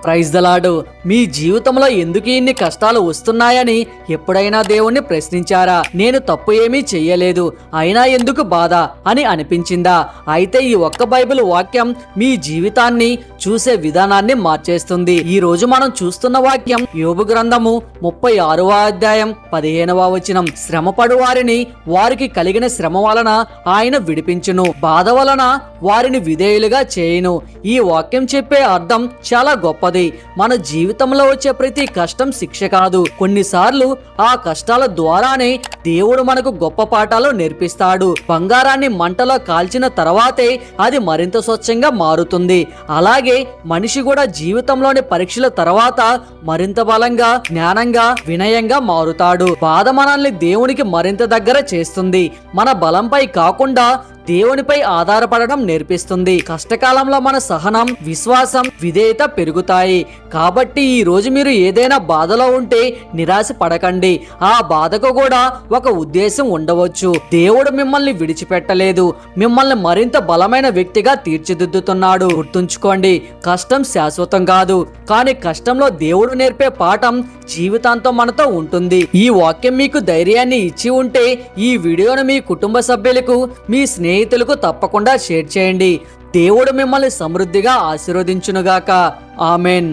Praise the lord. మీ జీవితంలో ఎందుకు ఇన్ని కష్టాలు వస్తున్నాయని ఎప్పుడైనా దేవుణ్ణి ప్రశ్నించారా? నేను తప్పు ఏమీ చెయ్యలేదు, అయినా ఎందుకు బాధ అని అనిపించిందా? అయితే ఈ ఒక్క బైబిల్ వాక్యం మీ జీవితాన్ని చూసే విధానాన్ని మార్చేస్తుంది. ఈ రోజు మనం చూస్తున్న వాక్యం యోబు గ్రంథము 36వ అధ్యాయం 15వ వచనం. శ్రమపడు వారిని వారికి కలిగిన శ్రమ వలన ఆయన విడిపించును, బాధ వలన వారిని విధేయులుగా చేయును. ఈ వాక్యం చెప్పే అర్థం చాలా గొప్పది. మన జీవితంలో వచ్చే ప్రతి కష్టం శిక్ష కాదు. కొన్నిసార్లు ఆ కష్టాల ద్వారానే దేవుడు మనకు గొప్ప పాఠాలు నేర్పిస్తాడు. బంగారాన్ని మంటలో కాల్చిన తర్వాతే అది మరింత స్వచ్ఛంగా మారుతుంది. అలాగే మనిషి కూడా జీవితంలోని పరీక్షల తర్వాత మరింత బలంగా, జ్ఞానంగా, వినయంగా మారుతాడు. బాధ మనల్ని దేవునికి మరింత దగ్గర చేస్తుంది. మన బలంపై కాకుండా దేవునిపై ఆధారపడడం నేర్పిస్తుంది. కష్టకాలంలో మన సహనం, విశ్వాసం, విధేయత పెరుగుతాయి. కాబట్టి ఈ రోజు మీరు ఏదైనా బాధలో ఉంటే నిరాశ పడకండి. ఆ బాధకు కూడా ఒక ఉద్దేశం ఉండవచ్చు. దేవుడు మిమ్మల్ని విడిచిపెట్టలేదు, మిమ్మల్ని మరింత బలమైన వ్యక్తిగా తీర్చిదిద్దుతున్నాడు. గుర్తుంచుకోండి, కష్టం శాశ్వతం కాదు, కానీ కష్టంలో దేవుడు నేర్పే పాఠం జీవితాంతం మనతో ఉంటుంది. ఈ వాక్యం మీకు ధైర్యాన్ని ఇచ్చి ఉంటే ఈ వీడియోను మీ కుటుంబ సభ్యులకు, మీ స్నేహితులకు తప్పకుండా షేర్ చేయండి. దేవుడు మిమ్మల్ని సమృద్ధిగా ఆశీర్వదించునుగాక. ఆమెన్.